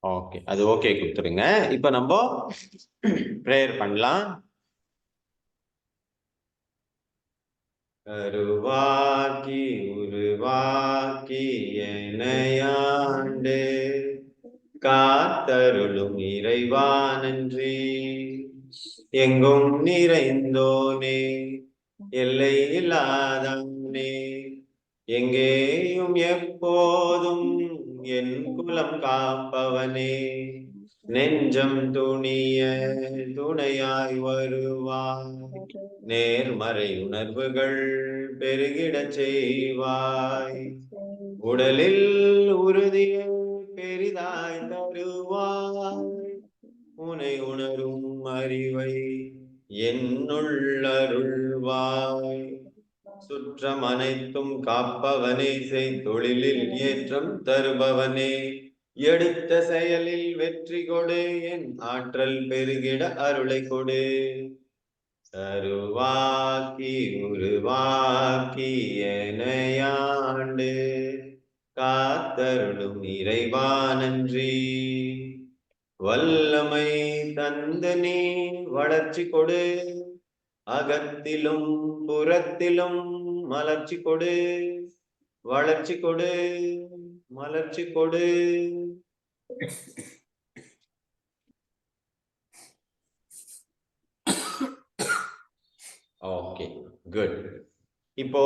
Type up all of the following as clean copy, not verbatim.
Okay, அது okay கொடுத்துருங்க. இப்ப நம்ம ப்ரேயர் பண்ணலாம். கருவாக்கி உருவாக்கி என்னையாண்டு காத்தருளும் இறைவா நன்றி. எங்கும் நிறைந்தோனே, எல்லை இல்லாதவனே, எங்கேயும் எப்போதும் என் குலம் காப்பவனே, நெஞ்சம் துணிய துணையாய் வருவாய், நேர்மறை உணர்வுகள் பெருகிடச் செய்வாய், உடலில் உறுதியை பெரிதாய் தருவாய், உனை உணரும் அறிவை என்னுள்ளருள்வாய், சுற்றம் அனைத்தும் காப்பவனே, செய்தொழிலில் ஏற்றம் தருபவனே, எடுத்த செயலில் வெற்றி கொடு, என் ஆற்றல் பெருகிட அருளை கொடு, கருவாக்கி உருவாக்கி என்னையாண்டு காத்தருளும் இறைவா நன்றி. வல்லமை தந்து நீ வளர்ச்சி கொடு, அகத்திலும் புறத்திலும் மலர்ச்சி கொடு, வளர்ச்சி கொடு, மலர்ச்சி கொடு. Okay, good. இப்போ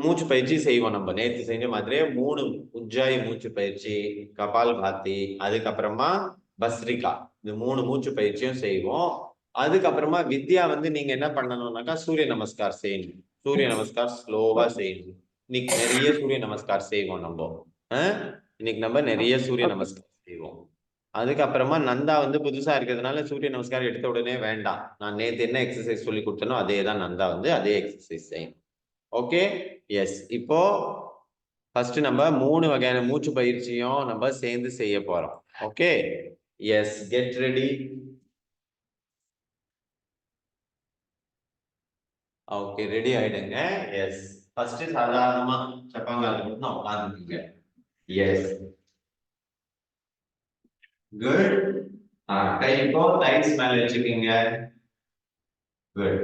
மூச்சு பயிற்சி செய்வோம். நம்ம நேற்று செஞ்ச மாதிரியே 3 உஜ்ஜாயி மூச்சு பயிற்சி, கபால் பாத்தி, அதுக்கப்புறமா பஸ்ரிகா, இந்த 3 மூச்சு பயிற்சியும் செய்வோம். அதுக்கப்புறமா வித்யா வந்து நீங்க என்ன பண்ணணும்னாக்கா சூரிய நமஸ்கார் செய்யணும். சூரிய நமஸ்கார் ஸ்லோவா செய்யணும். இன்னைக்கு நிறைய சூரிய நமஸ்கார் செய்வோம் நம்ம. இன்னைக்கு நம்ம நிறைய சூரிய நமஸ்கார் செய்வோம். அதுக்கப்புறமா நந்தா வந்து புதுசா இருக்கிறதுனால சூரிய நமஸ்காரம் எடுத்த உடனே வேண்டாம். நான் நேற்று என்ன எக்ஸசைஸ் சொல்லி கொடுத்தனோ அதே தான் நந்தா வந்து அதே எக்ஸசைஸ் செய்யணும். Okay, S. இப்போ ஃபர்ஸ்ட் நம்ம 3 வகையான மூச்சு பயிற்சியும் நம்ம சேர்ந்து செய்ய போறோம். Okay, yes, get ready. Okay, ready ஆயிடுங்க. எஸ், ஃபர்ஸ்ட் சாதாரணமா சப்பாங்கால மட்டும் உட்கார்ந்துருக்கீங்க. S, good. கை இப்போ தைஸ் மேல வச்சுக்கீங்க. குட்.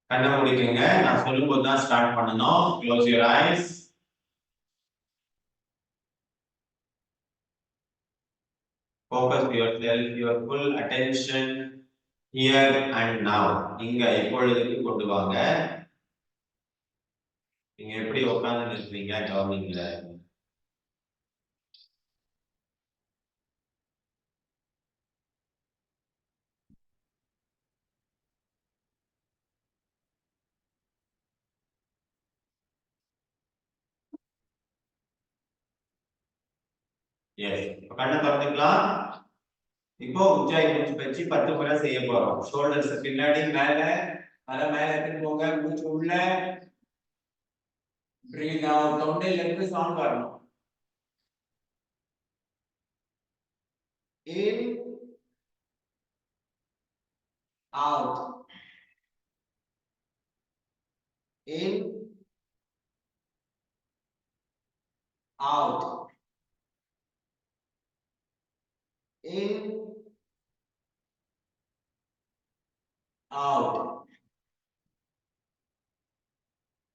கண்ணை முடிக்குங்க. நான் சொல்லும் போது தான் ஸ்டார்ட் பண்ணணும். Close your eyes. Focus yourself, your full attention here and now. இங்க இப்பொழுதுக்கு கொண்டு வாங்க. நீங்க எப்படி உட்கார்ந்து இருக்கீங்க கவனிங்க. எஸ், கண்ணை திறந்துக்கலாம். இப்போ உச்சாய் மூச்சு பயிற்சி 10 முறை செய்ய போறோம். ஷோல்டர்ஸ் பின்னாடி மேல, அரை மேல எடுத்து போங்க. மூச்சு உள்ள, பிரீத் அவுட். தொண்டையில இருந்து சவுண்ட் வரணும். In, out, in, out, in, out,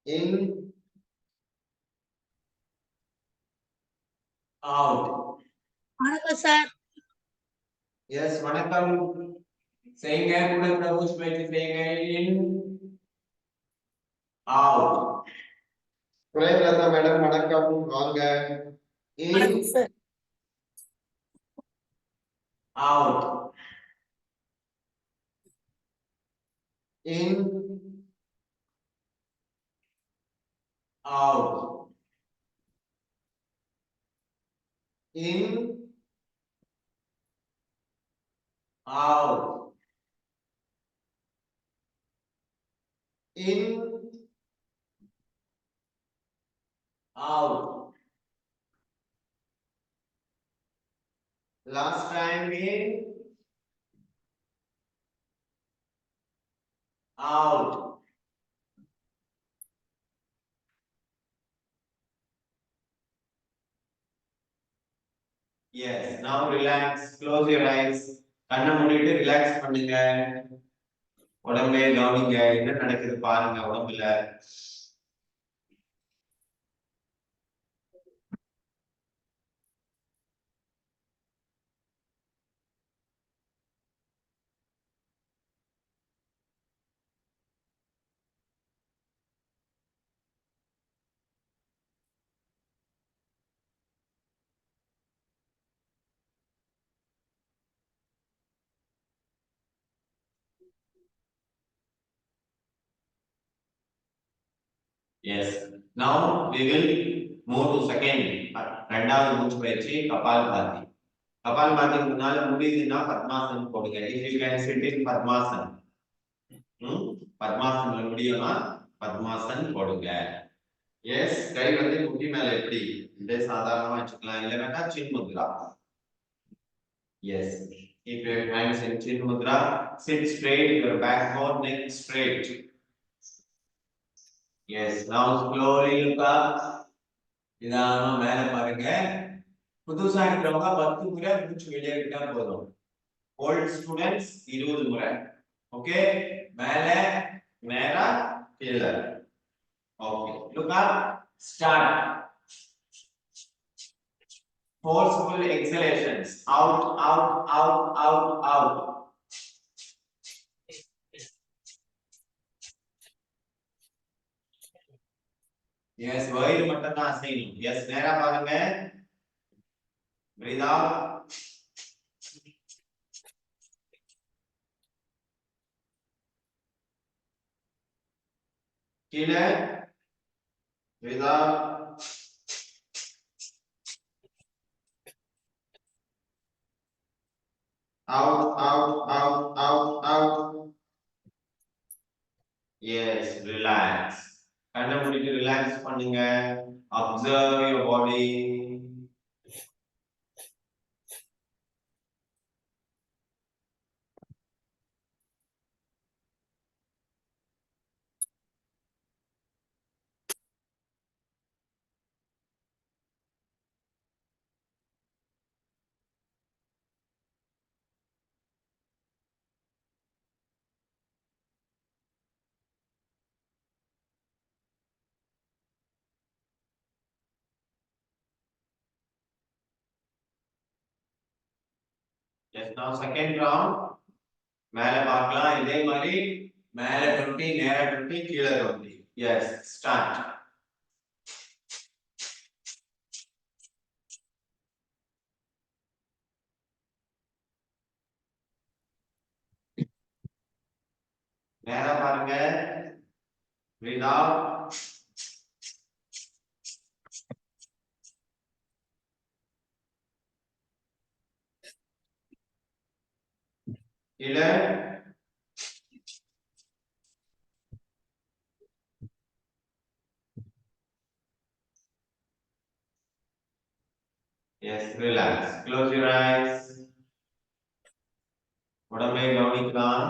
in, out. வணக்கம் சார். எஸ், வணக்கம். செய்யுங்க, கூட கூட மூச்சு பயிற்சி செய்யுங்க. இன், அவுட். பிரேமலதா மேடம் வணக்கம், வாங்க. In, out, in, out, in, out, in, out. Last time, in, out. Yes, now relax, close your eyes. கண்ணை மூடிட்டு ரிலாக்ஸ் பண்ணுங்க. உடம்பே கவனிங்க, என்ன நடக்குது பாருங்க உடம்புல. Yes, now we will move to second ரெண்டாவது மூச்சு பயிற்சி கபால் பாதி. கபால் பாதிக்கு முன்னால முடியுதுன்னா பத்மாசனம் போடுங்க. if you can sit in padmasan, பத்மாசன்ல முடியும்னா பத்மாசன் போடுங்க. எஸ், கை வந்து முட்டி மேல எப்படி இதே சாதாரணமா வச்சுக்கலாம், இல்லைன்னா chin mudra. Yes, keep your hands in chin mudra, sit straight, your backbone, neck straight. Yes, now slowly look up. நிதானமா மேல பாருங்க. புதுசா இருக்கிறவங்க 10 முறை மூச்சு வெளியே விட்டா போதும். ஓல்ட் ஸ்டூடண்ட்ஸ் 20 முறை. ஓகே, மேல நேரா கீழே. Okay, look up, start. Forceful exhalations, out, out, out, out, out. Yes, வயிறு மட்டும் தான் அசையணும். Yes, நேரா பாருங்க. Breathe out. கீழே. Breathe out. Out, out, out, out, out. Yes, relax. கண்ணை மூடிட்டு ரிலாக்ஸ் பண்ணுங்க. Observe your body. Yes, now second round. மேல பார்க்கலாம். இதே மாதிரி மேல 20, நேரா 20, கீழே 20. Yes, start. நேரா பாருங்க. Breathe out. கீழே. Yes, relax. Close your eyes. உடம்பை கவனிக்கலாம்.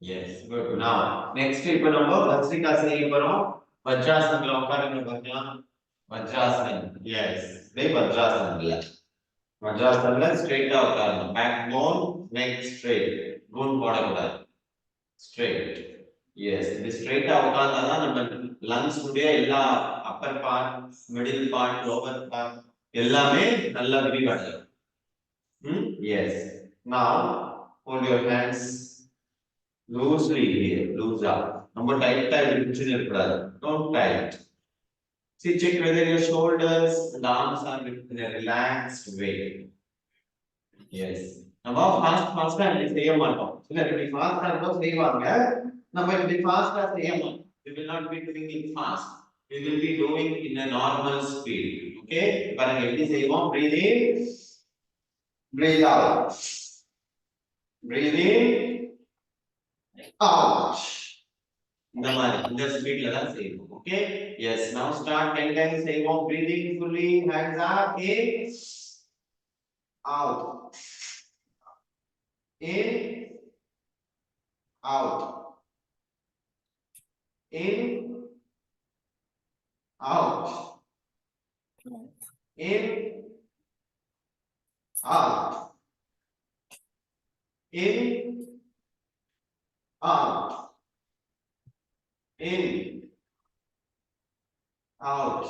Yes, good. Now, next இப்போ நம்ம வஜ்ரிகா செய்ய போறோம். வஜ்ராசனத்துல உட்காருங்க பார்க்கலாம். வஜ்ராசனம். Yes, இதே வஜ்ராசனம் இல்ல. வஜ்ராசனத்துல ஸ்ட்ரைட்டா உட்காரணும். Backbone, neck straight. கூன் போடக்கூடாது. ஸ்ட்ரைட். எஸ், இது ஸ்ட்ரைட்டா உட்கார்ந்தாதான் நம்ம லங்ஸ் உடைய எல்லா upper part, middle part, lower part எல்லாமே நல்லா விரிவடையும். Yes, now hold your hands loosely here, loose up. ரொம்ப டைட்டா இப்படி பிடிச்சிட்டு இருக்கக்கூடாது. Don't tight. See, check whether your shoulders and arms are in a relaxed way. Yes. நம்ம ஃபாஸ்டா இப்படி செய்ய மாட்டோம். சிலர் இப்படி ஃபாஸ்டா இருந்தா செய்வாங்க. நம்ம இப்படி ஃபாஸ்டா செய்ய மாட்டோம். We will not be doing it fast. We will be doing in a normal speed. Okay? பாருங்க எப்படி செய்வோம். Breathe in. breathe out. Breathe in, out. இந்த மாதிரி இந்த ஸ்பீட்ல தான் செய்யணும். Okay, yes. Now start 10 times செய்வோம். Breathing fully, hands up, in, out, in, out, in, out, in, out, in, out, in, out,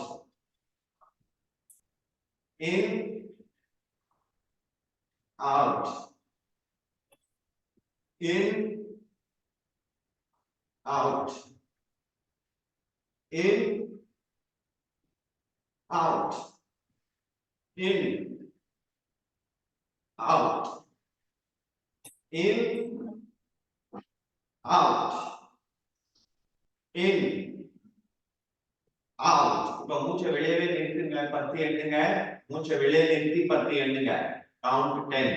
in, out, in, out, in, out, in, out, in, out, in, out. இப்ப மூச்சை வெளியவே நிறுத்துங்க. 10 எண்ணுங்க. மூச்சை வெளியே நிறுத்தி 10 எண்ணுங்க. Count 10.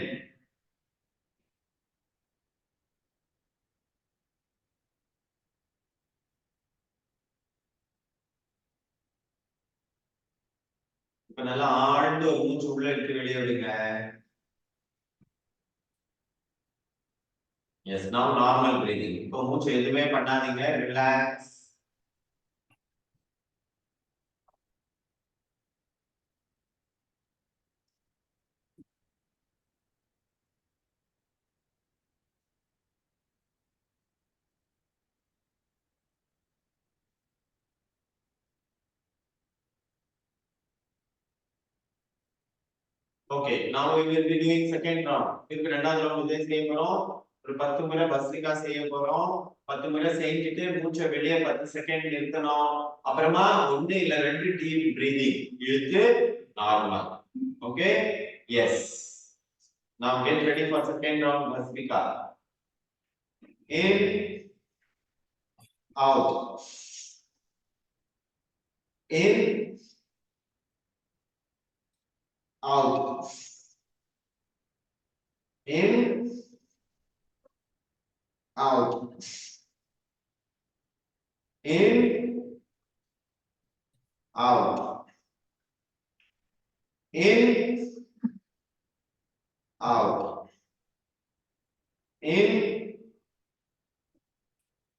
இப்ப நல்லா ஆழ்ந்து ஒரு மூச்சு உள்ள இழுத்து வெளியே விடுங்க. Yes, now normal breathing. இப்போ மூச்சு எதுவுமே பண்ணாதீங்க. Relax. Okay, now we will be doing second round. இதுக்கு ரெண்டாவது ரவுண்ட் இதே செய்ய போறோம். ஒரு 10 முறை பஸ்ரிகா செய்ய போறோம். 10 முறை செஞ்சுட்டு மூச்சை வெளியே 10 செகண்ட் நிறுத்தணும். அப்புறமா 1 இல்ல 2 டீப் பிரீதிங் இழுத்து normal. Okay, yes. Now get ready for second round bhasrika. In, out, in, out, in, out, in, out, in, out, in,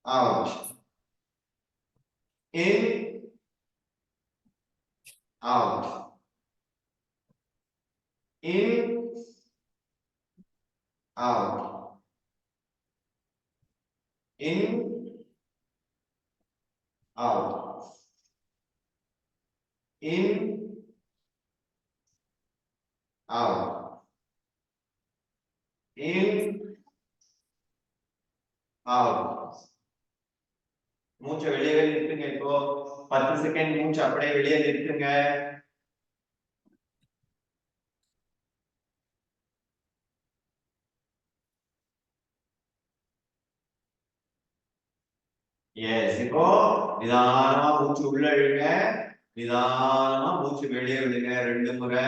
out, in, out, in, out, in, out, in, out, in, out. மூச்சை வெளியே நிறுத்துங்க. இப்போ 10 second மூச்சு அப்படியே வெளியே நிறுத்துங்க. S, இப்போ நிதானமா மூச்சு உள்ள இழுங்க. நிதானமா மூச்சு வெளியே விடுங்க. 2 முறை.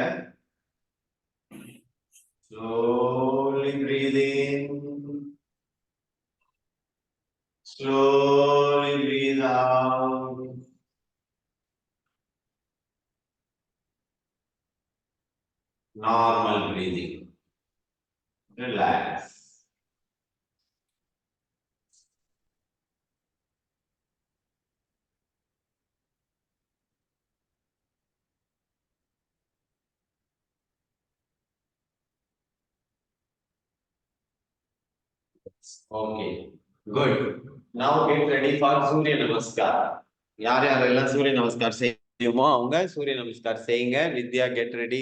Slowly breathe in. Slowly breathe out. Normal breathing. Relax. Okay, good. Now get ready for Surya Namaskar. யார் யாரெல்லாம் சூரிய நமஸ்கார் செய்யுமோ அவங்க சூரிய நமஸ்கார் செய்யுங்க. வித்யா, get ready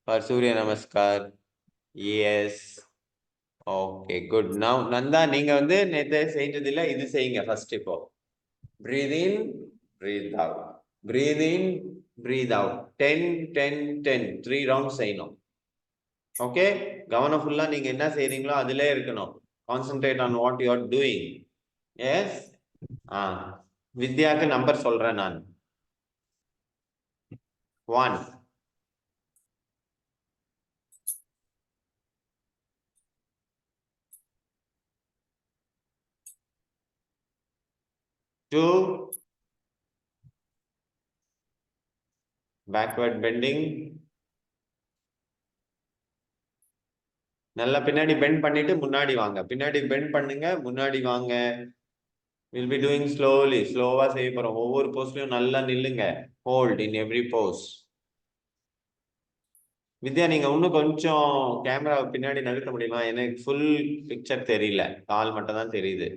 for Surya Namaskar. Yes, okay, good. Now Nanda, நீங்க வந்து நேற்று செஞ்சது இல்லை, இது செய்யுங்க ஃபர்ஸ்ட். இப்போ breathe in, breathe out, breathe in, breathe out. 10 10 10 3 rounds செய்யணும். ஓகே, கவனம் ஃபுல்லா நீங்க என்ன செய்றீங்களோ அதிலே இருக்கணும். Concentrate on what you are doing. Yes. வித்யாக்கு நம்பர் சொல்றேன் நான். 1, 2, backward bending. நல்லா பின்னாடி பெண்ட் பண்ணிட்டு முன்னாடி வாங்க, பின்னாடி பெண்ட் பண்ணுங்க, முன்னாடி வாங்க. வில் பி டூயிங் ஸ்லோலி, ஸ்லோவா செய்ய போறோம். ஒவ்வொரு போஸ்ட்லயும் நல்லா நில்லுங்க. Hold in every pose. Vidya, நீங்க இன்னும் கொஞ்சம் கேமரா பின்னாடி நகர்த்த முடியுமா? எனக்கு ஃபுல் பிக்சர் தெரியல, கால் மட்டும் தான் தெரியுது.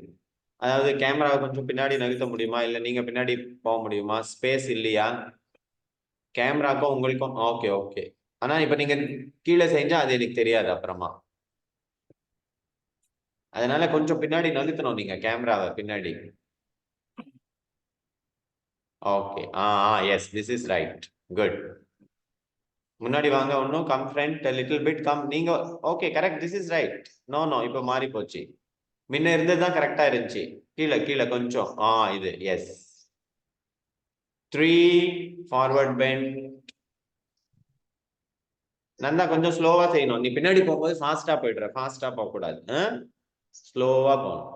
அதாவது கேமராவை கொஞ்சம் பின்னாடி நகர்த்த முடியுமா? இல்ல நீங்க பின்னாடி போக முடியுமா? ஸ்பேஸ் இல்லையா கேமராக்கும் உங்களுக்கும்? Okay okay. ஆனா இப்ப நீங்க கீழே செஞ்சா அது எனக்கு தெரியாது அப்புறமா. அதனால கொஞ்சம் பின்னாடி நகர்த்தணும் நீங்க கேமராவை பின்னாடி. Okay. Yes, this is right. Good. முன்னாடி வாங்க, ஒன்னும் come front little bit come. நீங்க okay, correct, this is right. No இப்போ மாறி போச்சு. முன்ன இருந்ததுதான் கரெக்டா இருந்துச்சு. கீழே கீழே கொஞ்சம். இது எஸ். 3 forward bend. நந்தா கொஞ்சம் ஸ்லோவா செய்யணும். நீ பின்னாடி போகும்போது ஃபாஸ்டா போயிடுற, ஃபாஸ்டா போக கூடாது. ஸ்லோவா போகணும்,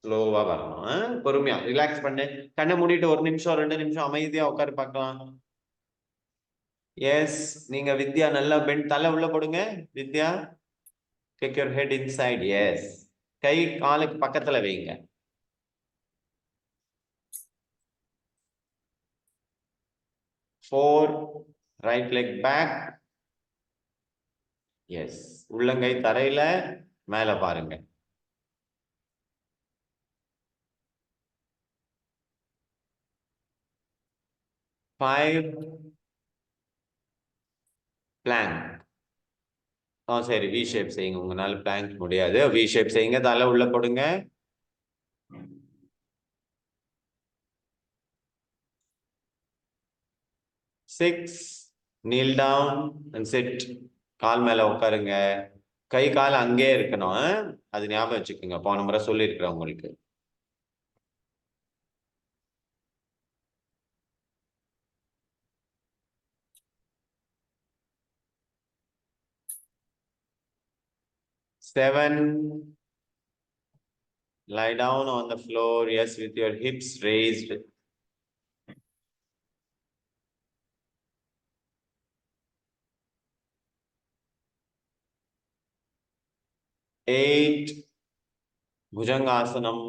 ஸ்லோவா வரணும். பொறுமையா ரிலாக்ஸ் பண்ணு. கண்ணை மூடிட்டு 1 நிமிஷம் 2 நிமிஷம் அமைதியா உட்காரு பார்க்கலாம். எஸ், நீங்க வித்யா நல்லா பெண்ட், தலை உள்ள போடுங்க வித்யா. Take your head inside. Yes. கை காலுக்கு பக்கத்துல வைங்க. Four, right leg back. Yes. உள்ளங்கை தரையில, மேல பாருங்க. 5, plank. சரி, V shape செய்யுங்க. உங்களால plank முடியாது, V shape செய்யுங்க. தலை உள்ள போடுங்க. 6, kneel down and sit. கால் மேல உட்காருங்க. கை கால் அங்கே இருக்கணும். அது ஞாபகம் வச்சுக்கோங்க, போன முறை சொல்லி இருக்கிறேன் உங்களுக்கு. Seven, lie down on the floor. Yes, with your hips raised. 8, Bhujangasanam.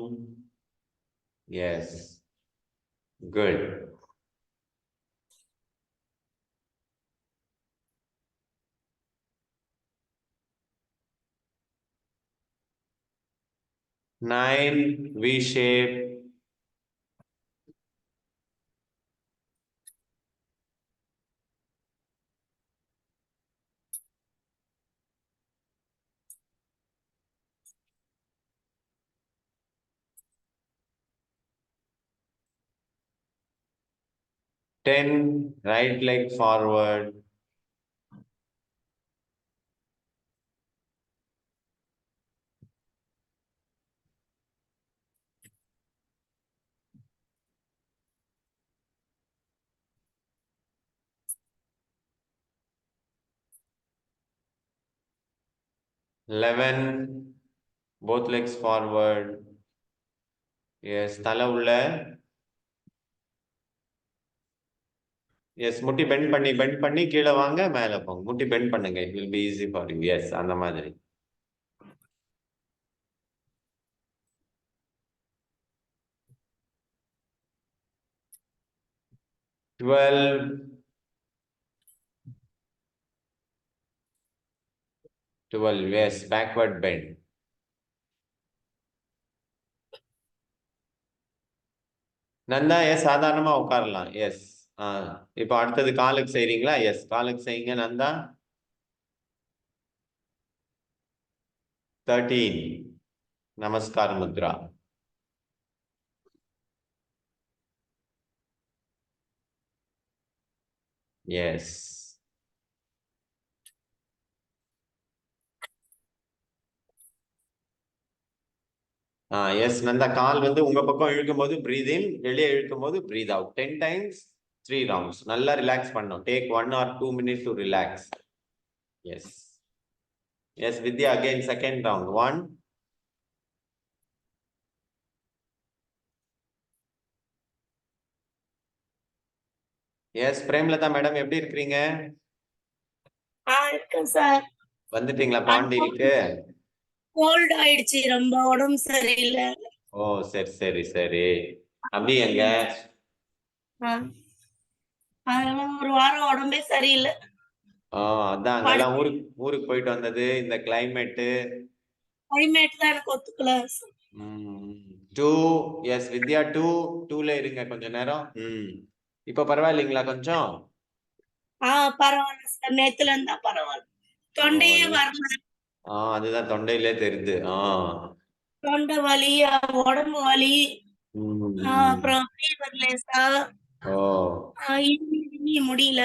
Yes, good. 9, V shape. 10, right leg forward. Eleven, both legs forward. Yes, தலை உள்ள. எஸ், முட்டி பெண்ட் பண்ணி கீழே வாங்க, மேல போங்க. முட்டி பெண்ட் பண்ணுங்க, it will be easy for you. Yes, அந்த மாதிரி. 12, yes, backward bend. Nanda, yes, சாதாரணமா உட்காரலாம். எஸ். இப்போ அடுத்தது காலுக்கு செய்றீங்களா? எஸ், காலுக்கு செய்யுங்க நந்தா. 13, நமஸ்கார் முத்ரா. எஸ். எஸ் நந்தா, கால் வந்து உங்க பக்கம் இழுக்கும் போது பிரீத் இன், வெளியே இழுக்கும் போது பிரீத் அவுட். 10 times 3 rounds. நல்லா ரிலாக்ஸ் பண்ணும். Take 1 or 2 minutes to relax. Yes. Yes Vidya, again second round. 1, yes Premlatha madam எப்படி இருக்கிறீங்க? இருக்கேன் சார். வந்துட்டீங்களா பாண்டிக்கு? கோல்ட் ஆயிடுச்சு, ரொம்ப உடம்பு சரியில்லை. ஓ சரி சரி சரி. அபி எங்க? ஆ, அதனால ஒரு வாரம் உடம்பே சரியில்லை. அதான் அங்கெல்லாம் ஊருக்கு போயிட்டு வந்தது இந்த கிளைமேட்டு. கிளைமேட் தான் எனக்கு ஒத்துக்கல. டூ எஸ் வித்யா டூல இருங்க கொஞ்ச நேரம். இப்ப பரவாயில்லைங்களா கொஞ்சம்? பரவாயில்ல சார், நேத்துல இருந்தா பரவாயில்ல. தொண்டையே வரல. அதுதான் தொண்டையிலே தெரியுது. தொண்டை வலி, உடம்பு வலி, அப்புறம் ஃபீவர் லேசா. ஓ இனி முடியல.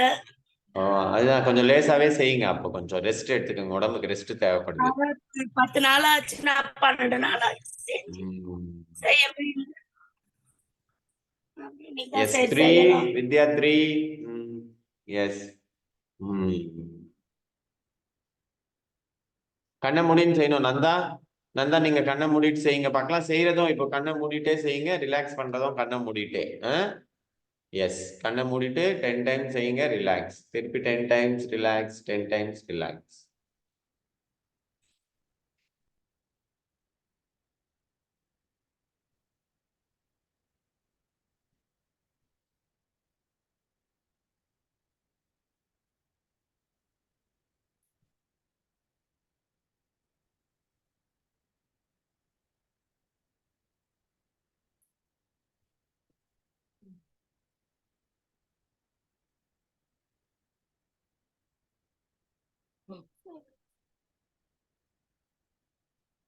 அதுதான் கொஞ்சம் லேசாவே செய்யுங்க. அப்போ கொஞ்சம் ரெஸ்ட் எடுத்துக்கோங்க, உடம்புக்கு ரெஸ்ட் தேவைப்படுது. 10 நாள் ஆச்சு, நான் 12 நாள் ஆச்சு செஞ்சு. செய்யவே இல்லை. எஸ் சரி 3 செய்யலாம். வித்யா 3. எஸ். கண்ணை மூடின்னு செய்யணும் நந்தா. நந்தா நீங்க கண்ணை மூடிட்டு செய்யுங்க பார்க்கலாம். செய்யறதும் இப்போ கண்ணை மூடிட்டே செய்யுங்க, ரிலாக்ஸ் பண்றதும் கண்ணை மூடிட்டே. எஸ் கண்ணை மூடிட்டு 10 டைம்ஸ் செய்யுங்க, ரிலாக்ஸ். திருப்பி 10 times relax, 10 times relax.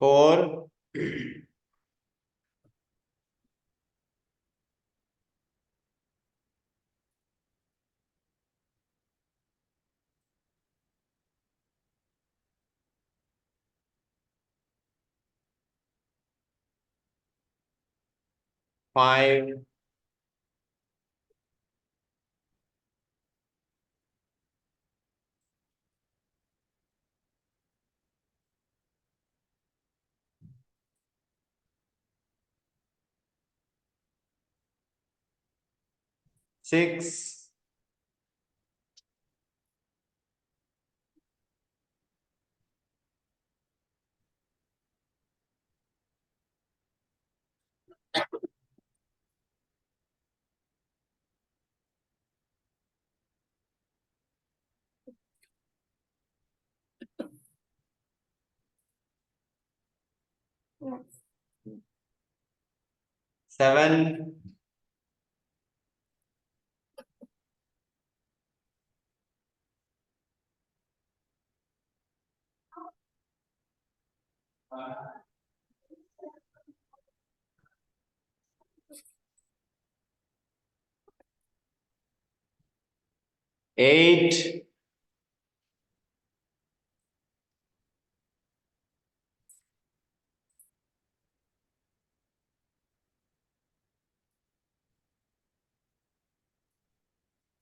Four. 5. 6. 7. 8.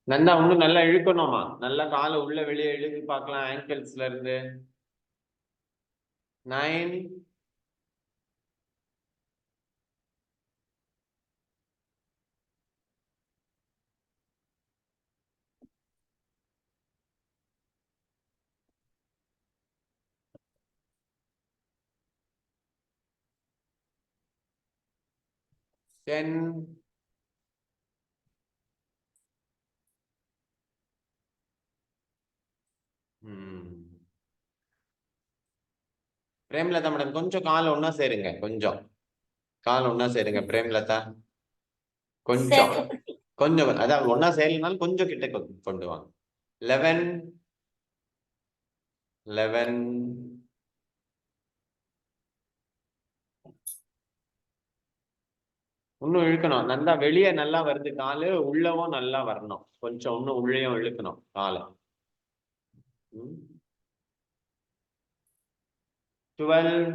Nanda இன்னும் நல்லா இழுக்கணுமா? நல்லா காலை உள்ள வெளியே இழுத்து பார்க்கலாம் ஆங்கிள்ஸ்ல இருந்து. 9. 10. பிரேம்லதா மேடம் கொஞ்சம் காலை ஒன்னா சேருங்க, கொஞ்சம் கால் ஒன்னா சேருங்க பிரேம்லதா. கொஞ்சம் கொஞ்சம் அதான் ஒன்னா சேரலனாலும் கொஞ்சம் கிட்ட கொண்டு வாங்க. 11. 11. இன்னும் இழுக்கணும். நல்லா வெளியே நல்லா வருது காலு, உள்ளவும் நல்லா வரணும். கொஞ்சம் இன்னும் உள்ளேயும் இழுக்கணும் காலை. 12.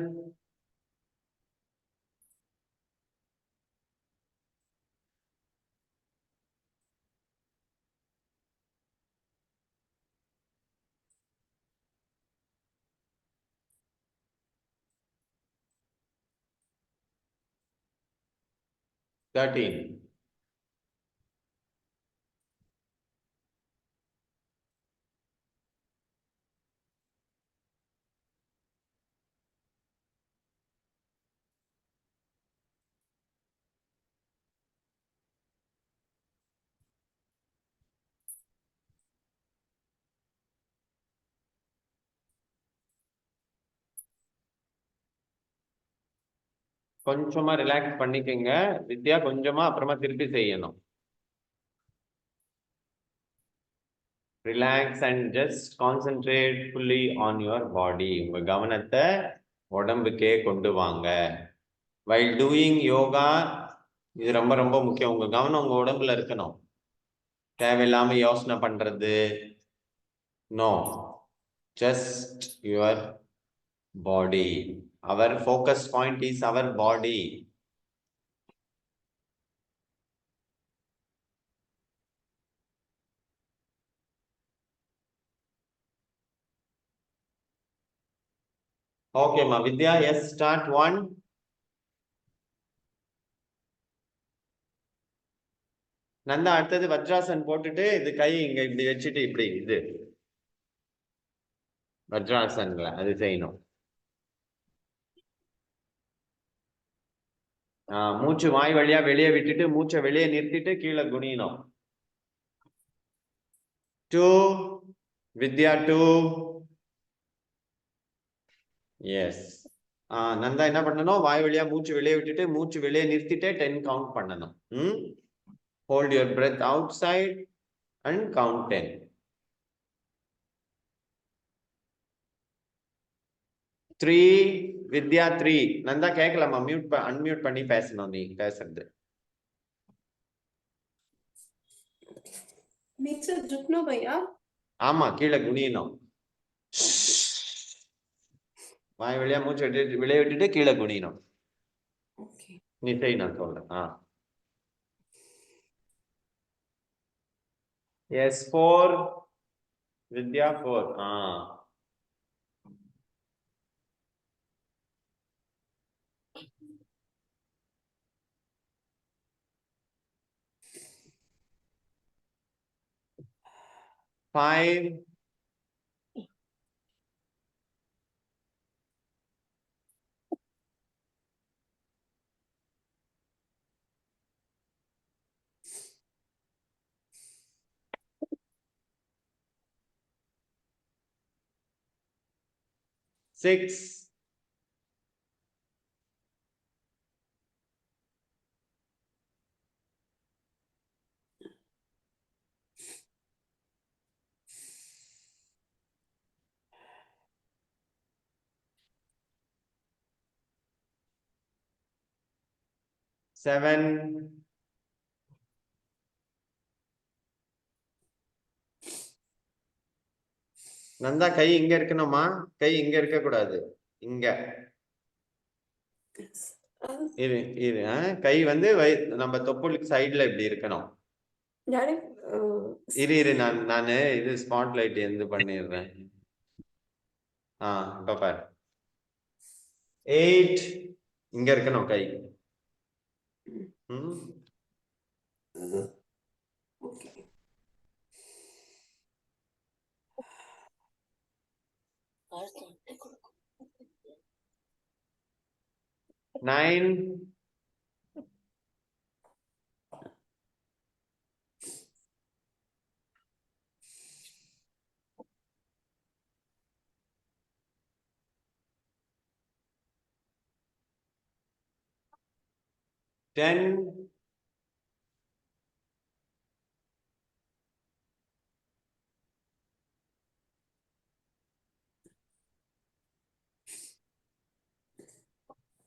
13. கொஞ்சமா ரிலாக்ஸ் பண்ணிக்கங்க வித்யா, கொஞ்சமா அப்புறமா திருப்பி செய்யணும். Relax and just concentrate fully on your body. உங்க கவனத்தை உடம்புக்கே கொண்டு வாங்க. வைல் டூயிங் யோகா, இது ரொம்ப ரொம்ப முக்கியம். உங்க கவனம் உங்க உடம்புல இருக்கணும். தேவையில்லாம யோசனை பண்றது no, just your body. Our focus point is our body. Okay ma Vidya, yes, start one. Nanda அடுத்தது வஜ்ராசன் போட்டுட்டு இது கை இங்க இப்படி வச்சுட்டு இப்படி இது வஜ்ராசன்ல அது செய்யணும். மூச்சு வாய் வழியா வெளியே விட்டுட்டு மூச்சை வெளியே நிறுத்திட்டு கீழே குனியணும். 2 வித்யா 2. எஸ். நந்தா என்ன பண்ணணும், வாய் வழியா மூச்சு வெளியே விட்டுட்டு மூச்சு வெளியே நிறுத்திட்டு 10 கவுண்ட் பண்ணணும். Hold your breath outside and count 10. 3 வித்யா 3. நந்தா கேட்கலாமா? அன்மியூட் பண்ணி பேசணும் நீ பேசுறது. ஆமா, கீழே குனியணும். வாய் வழியா மூச்சு விட்டு வெளியே விட்டுட்டு கீழே குனியணும். நீ செய், நான் சொல்றேன். எஸ் 4 வித்யா 4. Five. Six. Seven. நந்தா கை இங்க இருக்கணுமா? கை இங்க இருக்க கூடாது, இங்க இரு இரு. கை வந்து நம்ம தொப்புளுக்கு சைடுல இப்படி இருக்கணும். இரு இரு, நானு இது ஸ்பாட் லைட் எந்த பண்ணிடுறேன். இப்ப பாரு. 8 இங்க இருக்கணும் கை. Nine. Ten.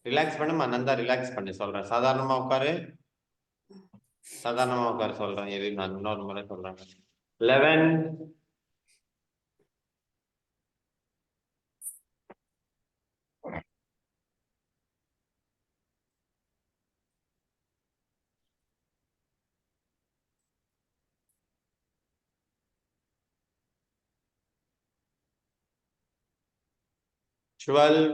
ரிலாக்ஸ் பண்ணுமா நந்தா, ரிலாக்ஸ் பண்ணி சொல்றேன். சாதாரணமா உட்காரு, சாதாரணமா உட்காரு சொல்றேன். இது நான் இன்னொரு முறை சொல்றேன். 11. Twelve.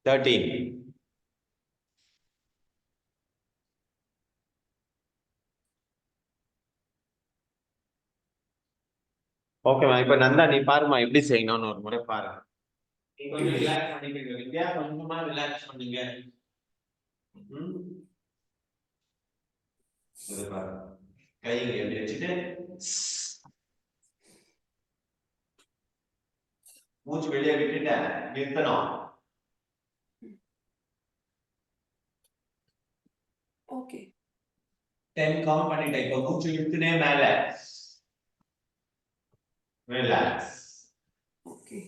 Thirteen. ஓகேமா, இப்ப நந்தா நீ பாருமா எப்படி செய்யணும்னு ஒரு முறை பாரு. நீ கொஞ்சம் ரிலாக்ஸ் பண்ணிக்கங்க வித்யா, கொஞ்சமா ரிலாக்ஸ் பண்ணுங்க. இது பாரு, கையை எப்படி வச்சுட்டு மூச்சு வெளியே விட்டுட்ட, நிறுத்தணும். ஓகே 10 கவுண்ட் பண்ணிட்டேன். இப்போ மூச்சு இழுத்துனே மேல ரிலாக்ஸ். ஓகே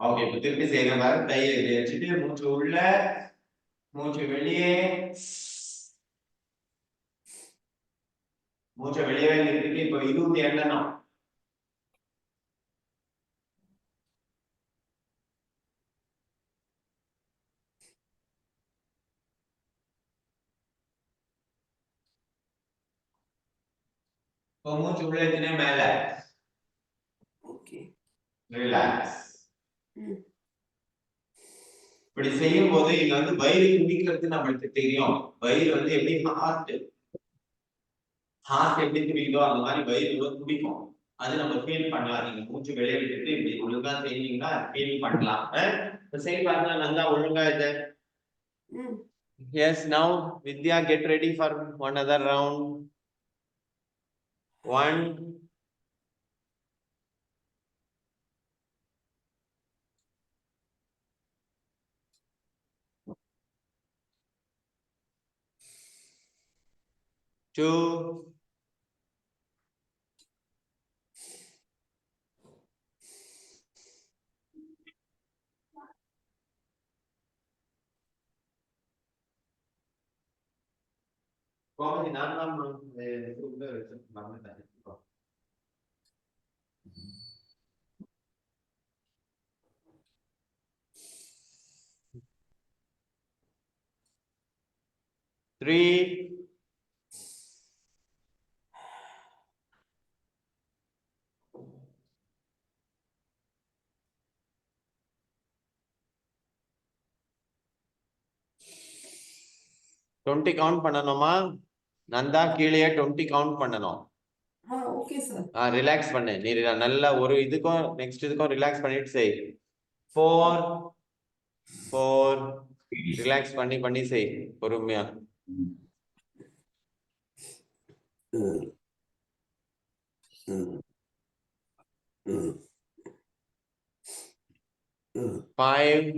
ஓகே, இப்போ திருப்பி செய்யற மாதிரி கையை இப்படி வச்சுட்டு மூச்சு உள்ள மூச்சு வெளியே, மூச்சை வெளியே நிறுத்திட்டு இப்போ 20 எண்ணணும். இப்போ மூச்சு உள்ள இழுத்துனே மேல ஓகே ரிலாக்ஸ். ம் இப்படி செய்யும் போது இங்க வந்து வயிறு துடிக்கிறது நம்மளுக்கு தெரியும். வயிறு வந்து எப்படி ஹார்ட் எப்படி துடிக்குதோ அந்த மாதிரி வயிறு துடிக்கும். அது நம்ம ஃபீல் பண்ணலாம். நீங்க மூச்சு வெளியே விட்டுட்டு இப்படி ஒழுங்கா செய்வீங்கன்னா ஃபீல் பண்ணலாம். செய்ய பாருங்க நல்லா ஒழுங்கா இது. ம் Yes, now Vidya, get ready for one other round. 1 2 Gomathi நான் தான் உள்ள வச்சு மறந்துட்டேன். 3 20 கவுண்ட் பண்ணணுமா? நந்தா கீழே 20 கவுண்ட் பண்ணணும். ஓகே சார் ரிலாக்ஸ் பண்ணு. நீ நல்லா ஒரு இதுக்கும் நெக்ஸ்ட் இதுக்கும் ரிலாக்ஸ் பண்ணிட்டு செய். 4 ரிலாக்ஸ் பண்ணி செய் பொறுமையா. 5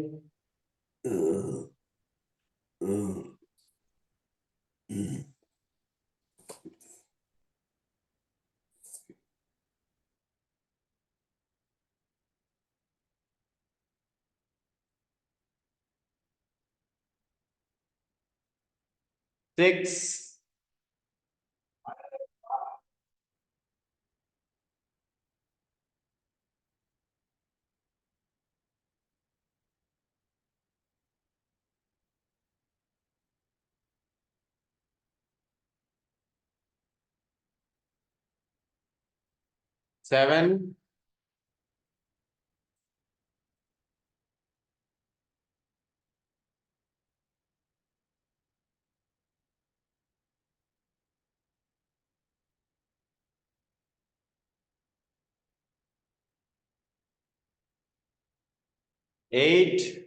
6 7 8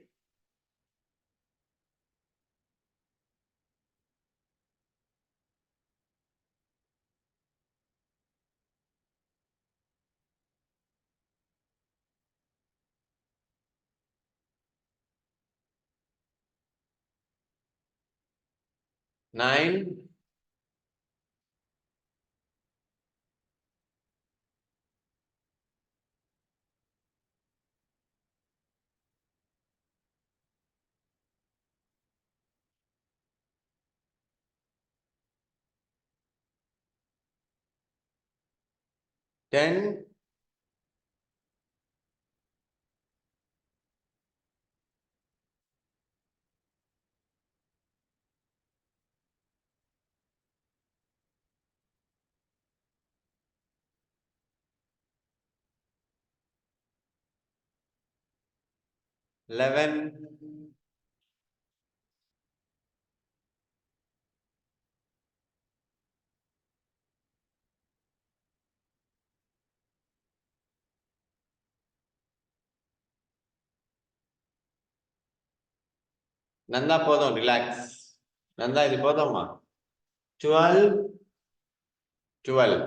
9 10 11 நந்தா போதும், ரிலாக்ஸ். நந்தா இது போதும்மா. 12 12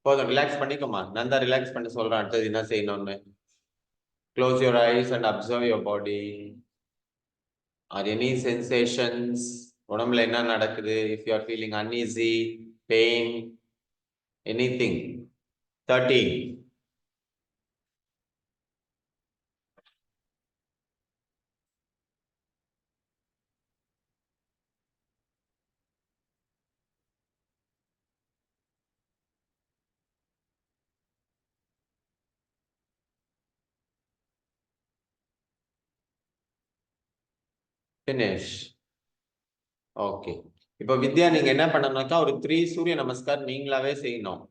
போதும், ரிலாக்ஸ் பண்ணிக்கோமா. நந்தா ரிலாக்ஸ் பண்ணி சொல்றேன் அடுத்தது என்ன செய்யணும்னு. Close your eyes and observe your body. Are any sensations? உடம்புல என்ன நடக்குது? If you are feeling uneasy, pain, anything. 13. Finish. Okay. இப்போ வித்யா நீங்க என்ன பண்ணணும்னாக்கா ஒரு 3 சூரிய நமஸ்கார் நீங்களாவே செய்யணும்.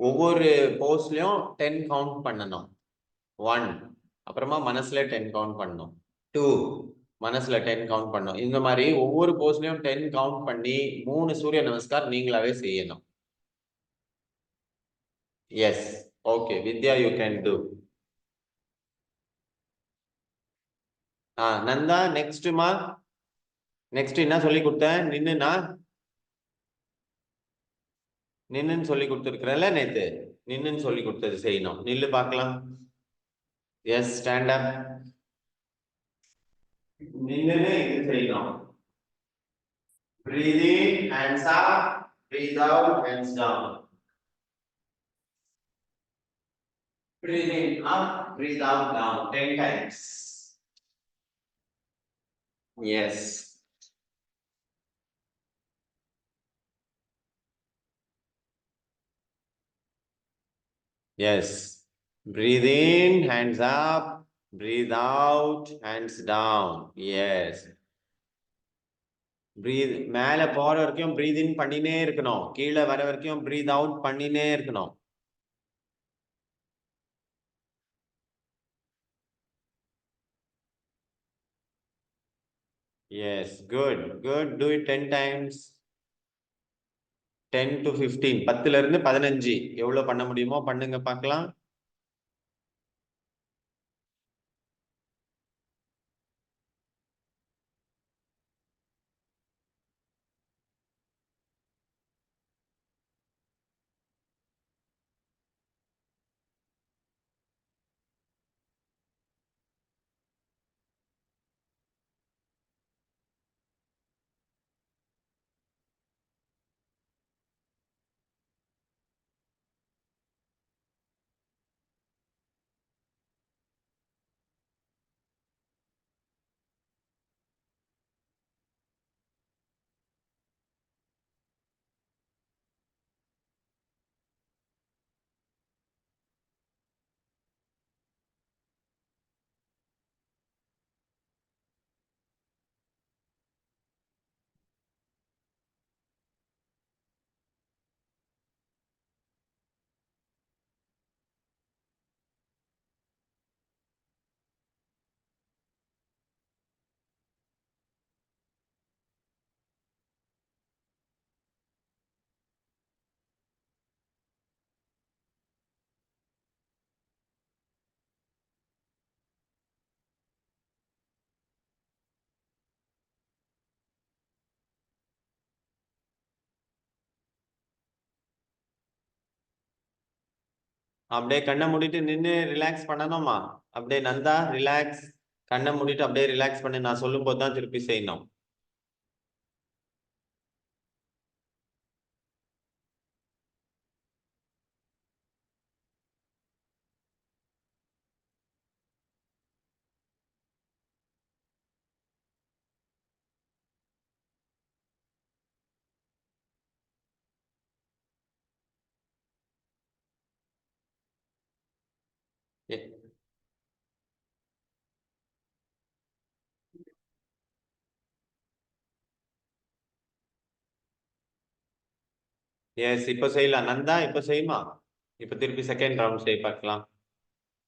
ஒவ்வொரு போஸ்லயும் 10 கவுண்ட் பண்ணணும். 1 அப்புறமா மனசுல 10 கவுண்ட் பண்ணணும். 2 மனசுல 10 கவுண்ட் பண்ணணும். இந்த மாதிரி ஒவ்வொரு போஸ்லயும் 10 கவுண்ட் பண்ணி 3 சூரிய நமஸ்கார் நீங்களாவே செய்யணும். Yes. Okay Vidya, you can do. Nanda நெக்ஸ்ட்மா. நெக்ஸ்ட் என்ன சொல்லி கொடுத்தேன்? நின்னுன்னு சொல்லி கொடுத்துருக்கிறேன்ல நேத்து. நின்னுன்னு சொல்லி கொடுத்தது செய்யணும். நில்லு பார்க்கலாம். S, stand up. நின்னுன்னு இது செய்யணும். Breathe in, hands up. Breathe out, hands down. Breathe in up, breathe out down 10 times. Yes. Yes. Breathe in, hands up. Breathe out, hands down. Yes. Breathe. மேல போற வரைக்கும் breathe in பண்ணினே இருக்கணும். கீழே வர வரைக்கும் breathe out பண்ணினே இருக்கணும். Yes, good. Good. Do it 10 times. 10 to 15. 10ல இருந்து 15 எவ்வளவு பண்ண முடியுமோ பண்ணுங்க பார்க்கலாம். அப்படியே கண்ணை மூடிட்டு நின்று ரிலாக்ஸ் பண்ணணுமா? அப்படியே நந்தா ரிலாக்ஸ். கண்ணை மூடிட்டு அப்படியே ரிலாக்ஸ் பண்ணி நான் சொல்லும் போது தான் திருப்பி செய்யணும். எஸ், இப்ப செய்யலாம். நந்தா இப்ப செய்யுமா? இப்ப திருப்பி செகண்ட் ரவுண்ட் செய்ய பார்க்கலாம்.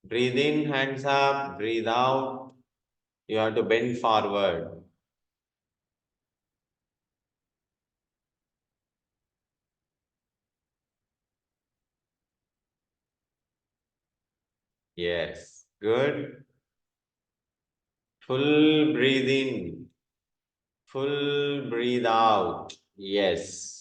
Breathe in, hands up. Breathe out. You have to bend forward. Yes, good. Full breathe in. Full breathe out. Yes.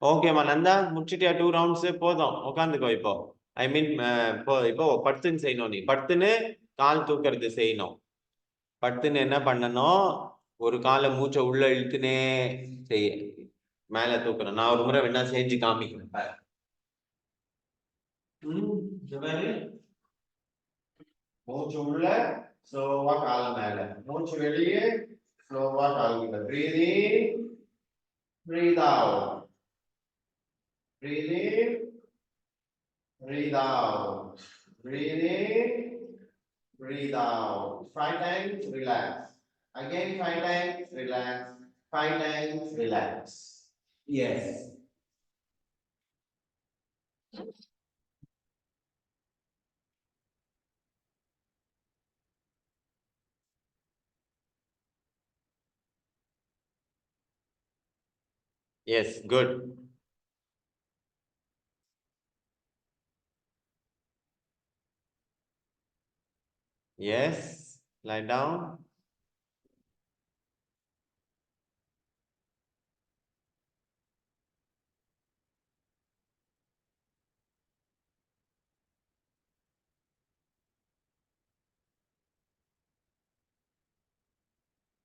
ஓகேம்மா நந்தா முடிச்சிட்டியா 2 ரவுண்ட்ஸ் போதும் உட்காந்துக்கோ இப்போ ஐ மீன் இப்போ படுத்துன்னு செய்யணும் நீ படுத்துன்னு கால் தூக்கிறது செய்யணும் படுத்துன்னு என்ன பண்ணணும் ஒரு காலை மூச்சை உள்ள இழுத்துனே செய்ய மேல தூக்கணும் நான் ஒரு முறை வேணா செஞ்சு காமிக்கிறேன் பாரு. இந்த மாதிரி மூச்சு உள்ள ஸ்லோவா கால மேல மூச்சு வெளியே ஸ்லோவா கால் கிட்ட breathe in breathe out breathe in, breathe out, breathe in, breathe out. 5 times, relax. Again 5 times, relax. 5 times, relax. Yes. Yes, good. Yes, lie down.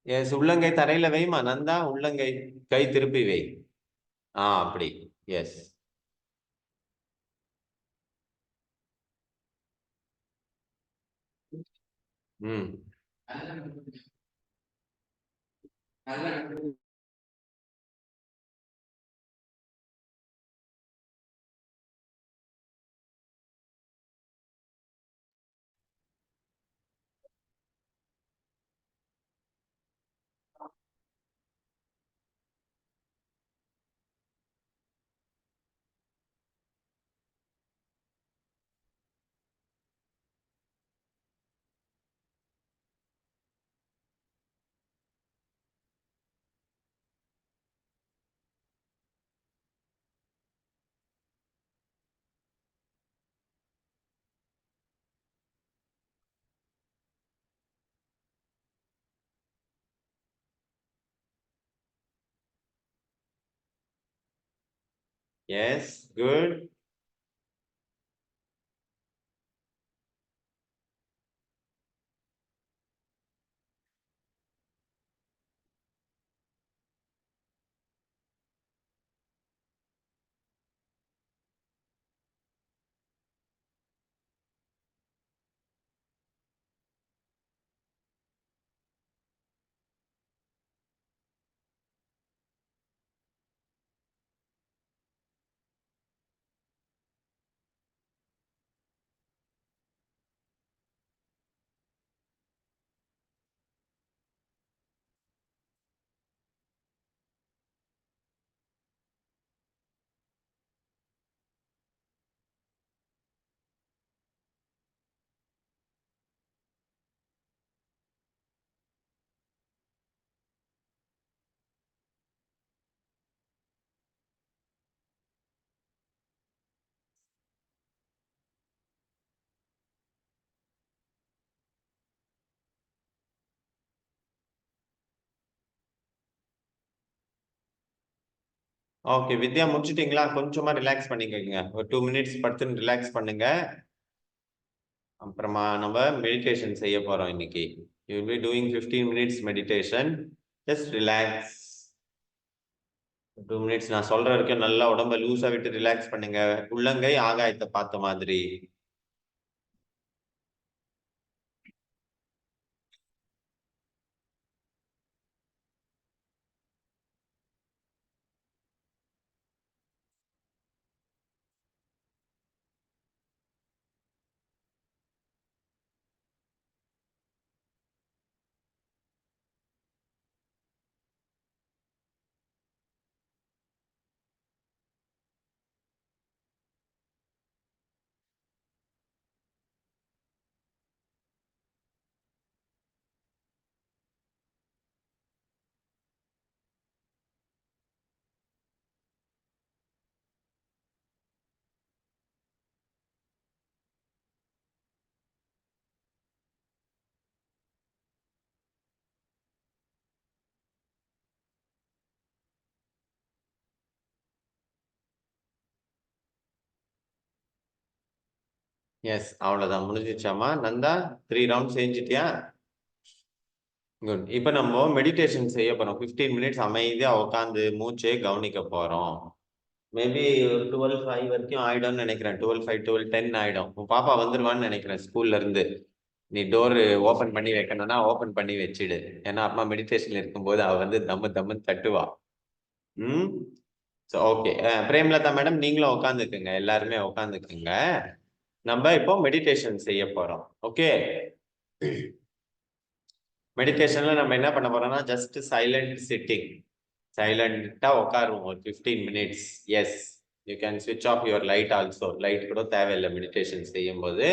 Yes உள்ளங்கை தரையில வைமா நந்தா உள்ளங்கை கை திருப்பி வை அப்படி எஸ் ம் எஸ் குட் ஓகே வித்யா முடிச்சிட்டீங்களா? கொஞ்சமா ரிலாக்ஸ் பண்ணிக்கோங்க. ஒரு 2 மினிட்ஸ் படுத்துன்னு ரிலாக்ஸ் பண்ணுங்க. அப்புறமா நம்ம மெடிடேஷன் செய்ய போறோம் இன்னைக்கு. You will be doing 15 minutes meditation. Just relax. 2 minutes நான் சொல்ற வரைக்கும் நல்லா உடம்ப லூஸா விட்டு ரிலாக்ஸ் பண்ணுங்க. உள்ளங்கை ஆகாயத்தை பார்த்த மாதிரி. எஸ் அவ்வளவுதான் முடிஞ்சிச்சாமா. நந்தா 3 ரவுண்ட் செஞ்சுட்டியா? குட். இப்போ நம்ம மெடிடேஷன் செய்ய போறோம். 15 மினிட்ஸ் அமைதியா உட்காந்து மூச்சை கவனிக்க போறோம். மேபி 12:05 வரைக்கும் ஆயிடும்னு நினைக்கிறேன். 12:05 12:10 ஆயிடும். உன் பாப்பா வந்துருவான்னு நினைக்கிறேன் ஸ்கூல்ல இருந்து. நீ டோர் ஓபன் பண்ணி வைக்கணும்னா ஓபன் பண்ணி வச்சிடு. ஏன்னா அம்மா மெடிடேஷன்ல இருக்கும்போது அவ வந்து தம்மு தம்முன்னு தட்டுவா. ம். ஓகே. பிரேம்லதா மேடம் நீங்களும் உட்காந்துக்குங்க. எல்லாருமே உட்காந்துக்குங்க. நம்ம இப்போ மெடிடேஷன் செய்ய போறோம். ஓகே. மெடிடேஷன்ல நம்ம என்ன பண்ண போறோம்னா ஜஸ்ட் சைலண்ட் சிட்டிங். சைலண்டா உட்காருவோம் ஒரு 15 மினிட்ஸ். எஸ் யூ கேன் ஸ்விட்ச் off your light also. Light கூட தேவையில்லை மெடிடேஷன் செய்யும் போது.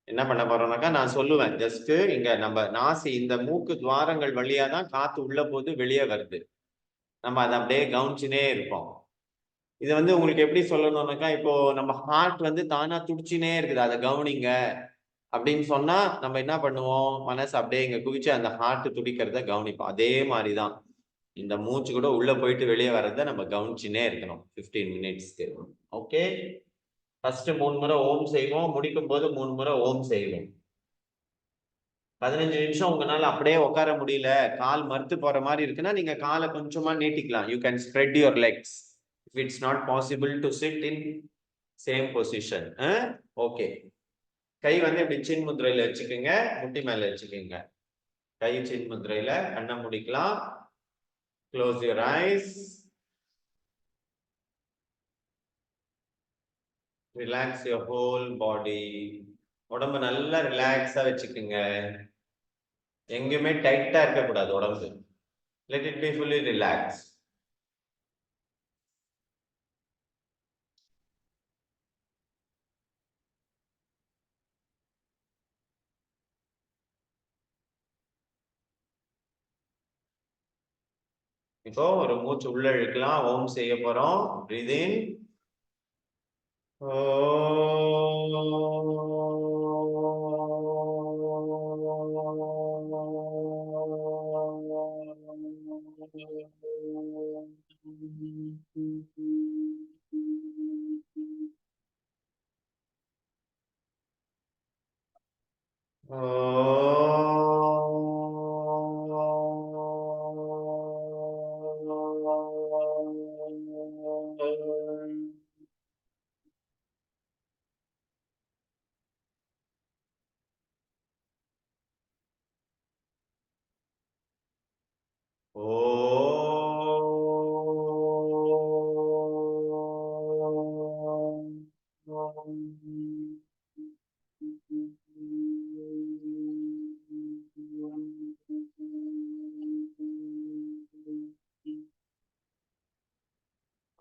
என்ன பண்ண போறோம்னாக்கா நான் சொல்லுவேன். ஜஸ்ட் இங்க நம்ம நாசி இந்த மூக்கு துவாரங்கள் வழியா தான் காத்து உள்ள போது வெளியே வருது. நம்ம அதை அப்படியே கவனிச்சுனே இருப்போம். இது வந்து உங்களுக்கு எப்படி சொல்லணும்னாக்கா இப்போ நம்ம ஹார்ட் வந்து தானா துடிச்சுனே இருக்குது, அதை கவனிங்க அப்படின்னு சொன்னா நம்ம என்ன பண்ணுவோம்? மனசு அப்படியே இங்க குவிச்சு அந்த ஹார்ட் துடிக்கிறத கவனிப்போம். அதே மாதிரிதான் இந்த மூச்சு கூட உள்ள போயிட்டு வெளியே வர்றத நம்ம கவனிச்சுனே இருக்கணும் 15 மினிட்ஸ்க்கு. ஓகே. ஃபர்ஸ்ட் 3 முறை ஓம் செய்வோம். முடிக்கும் போது 3 முறை ஓம் செய்வோம். 15 நிமிஷம் உங்களால அப்படியே உட்கார முடியல, கால் மறுத்து போற மாதிரி இருக்குன்னா நீங்க காலை கொஞ்சமா நீட்டிக்கலாம். You can spread your legs if it's not possible to sit in same position. Okay. கை வந்து இப்படி சின் முத்திரையில வச்சுக்கோங்க. முட்டி மேல வச்சுக்கோங்க. கை சின் முத்திரையில. கண்ணை முடிக்கலாம். Close your eyes. Relax your whole பாடி. உடம்பு நல்லா ரிலாக்ஸா வச்சுக்கோங்க. எங்கேயுமே டைட்டா இருக்கக்கூடாது உடம்பு. Let it be fully relax. இப்போ ஒரு மூச்சு உள்ள இழுக்கலாம். ஓம் செய்ய போறோம். பிரீத் இன்.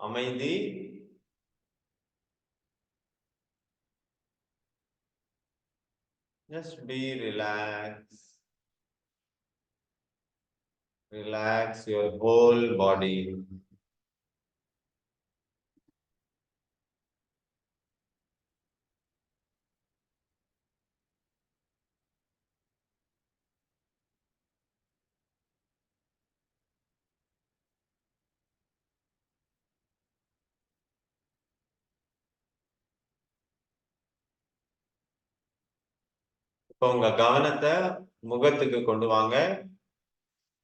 அமைதி. Just be relaxed. Relax your whole body. இப்போ உங்க கவனத்தை முகத்துக்கு கொண்டு வாங்க.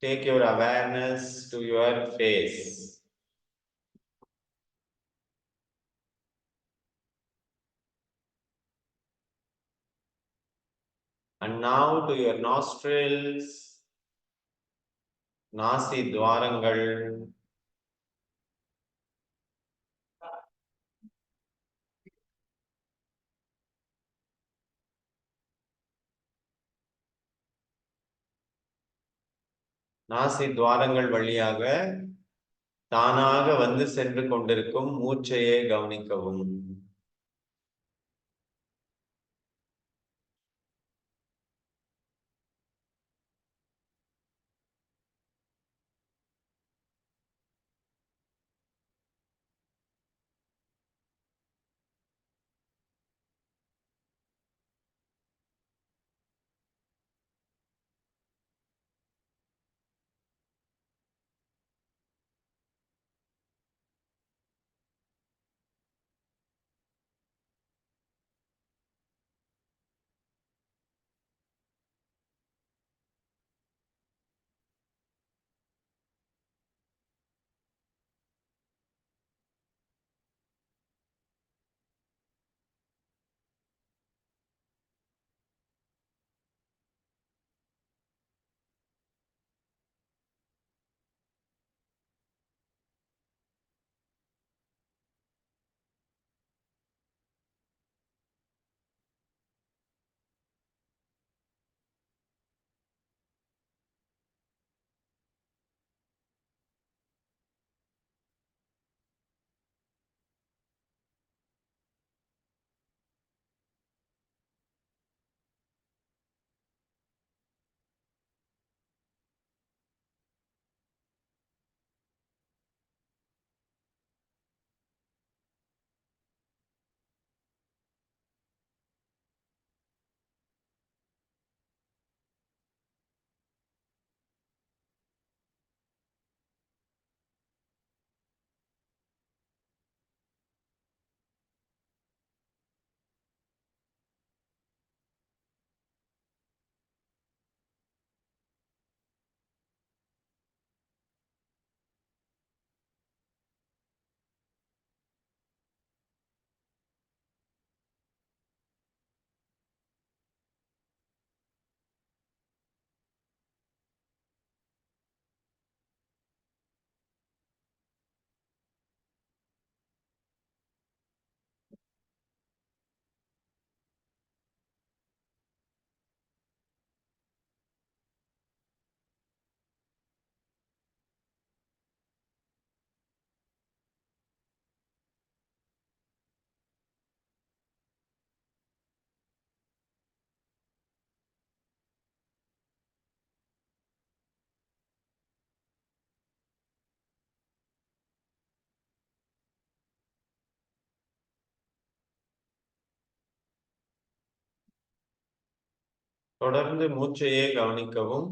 Take your awareness to your face. And now to your nostrils, நாசி துவாரங்கள். நாசி துவாரங்கள் வழியாக தானாக வந்து சென்று கொண்டிருக்கும் மூச்சையே கவனிக்கவும். தொடர்ந்து மூச்சையே கவனிக்கவும்.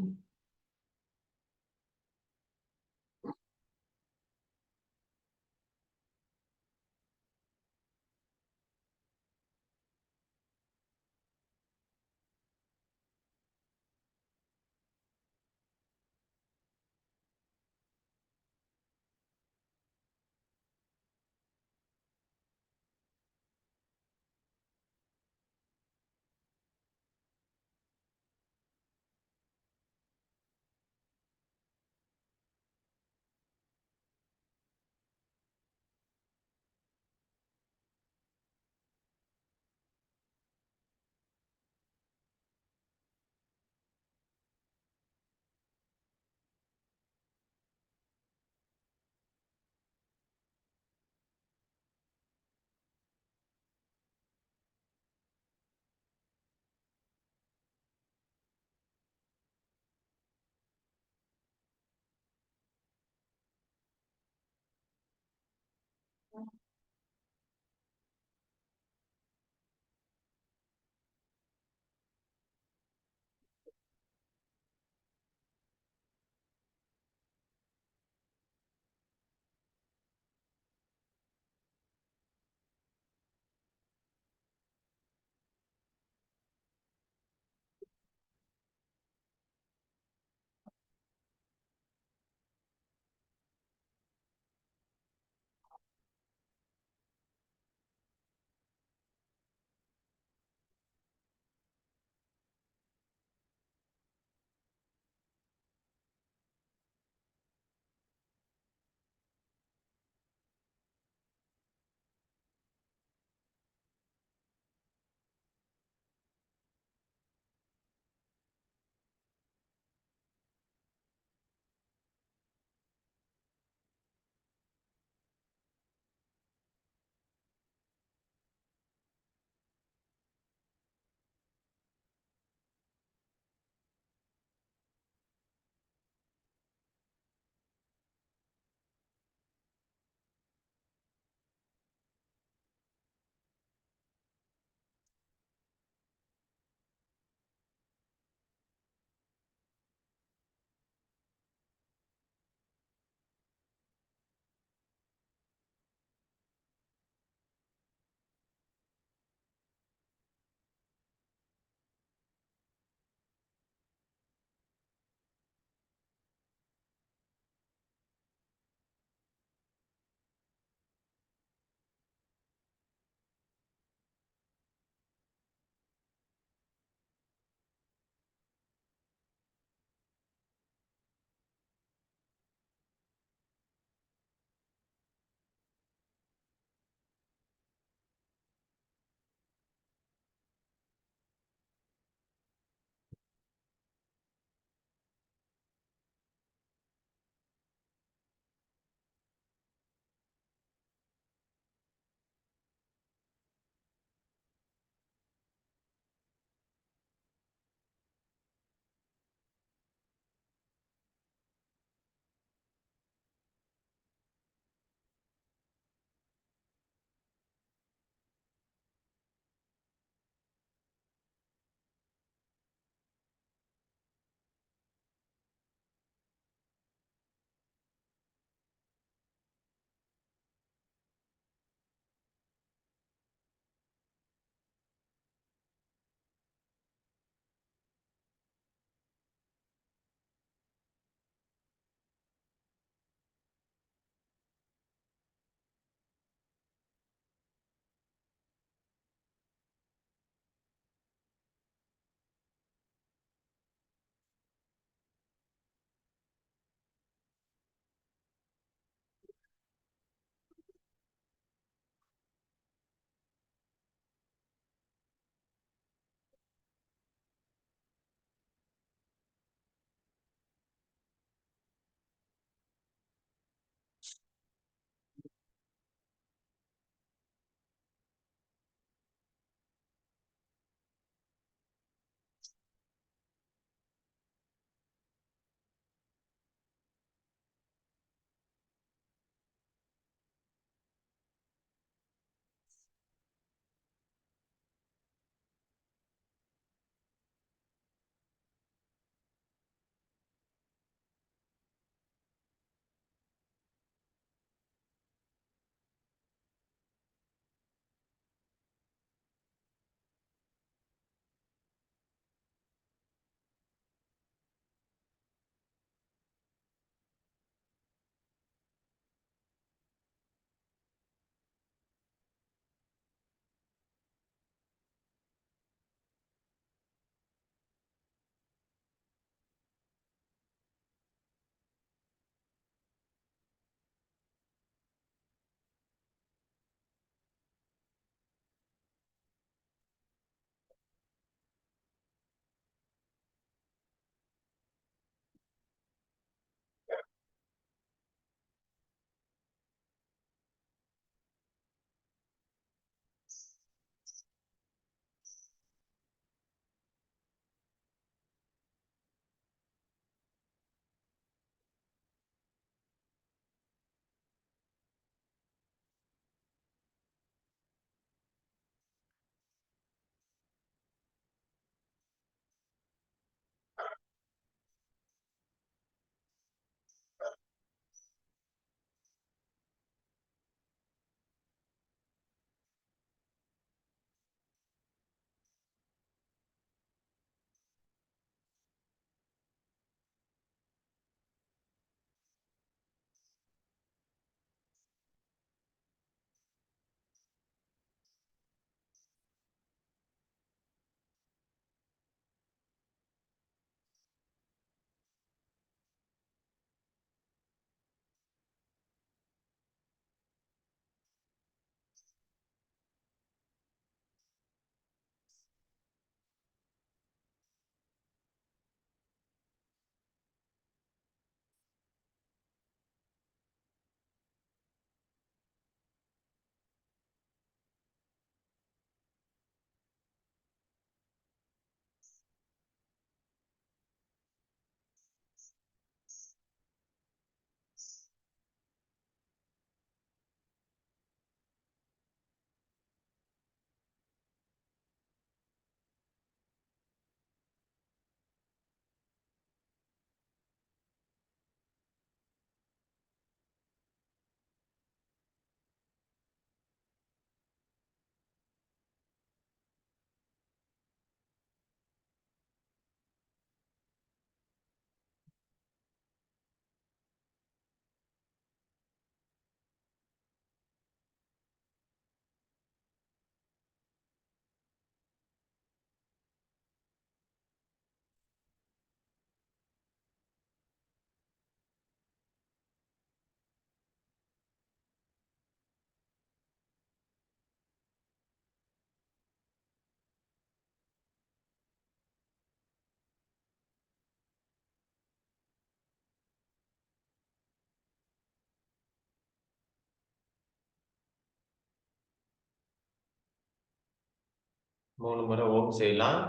3 முறை ஓம் செய்யலாம்.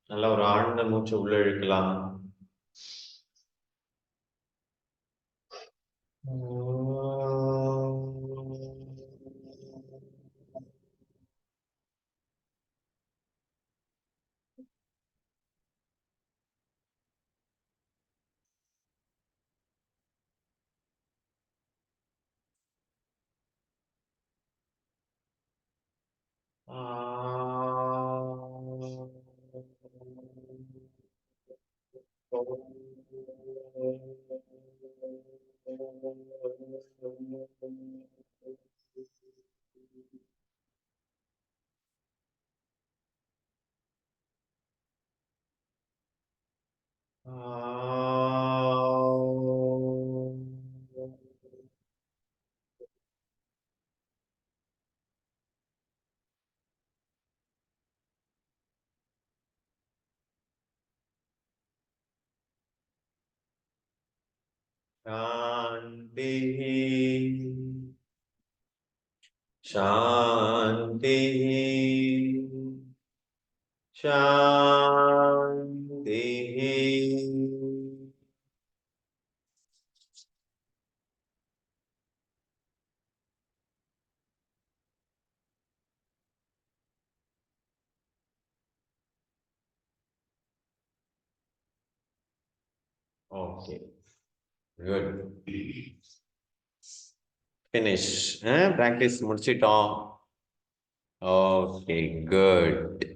நல்லா ஒரு ஆழ்ந்த மூச்சு உள்ள இழுக்கலாம். शांति शांति शांति Okay, good. Finish. Practice முடிச்சிட்டோம். Okay, good.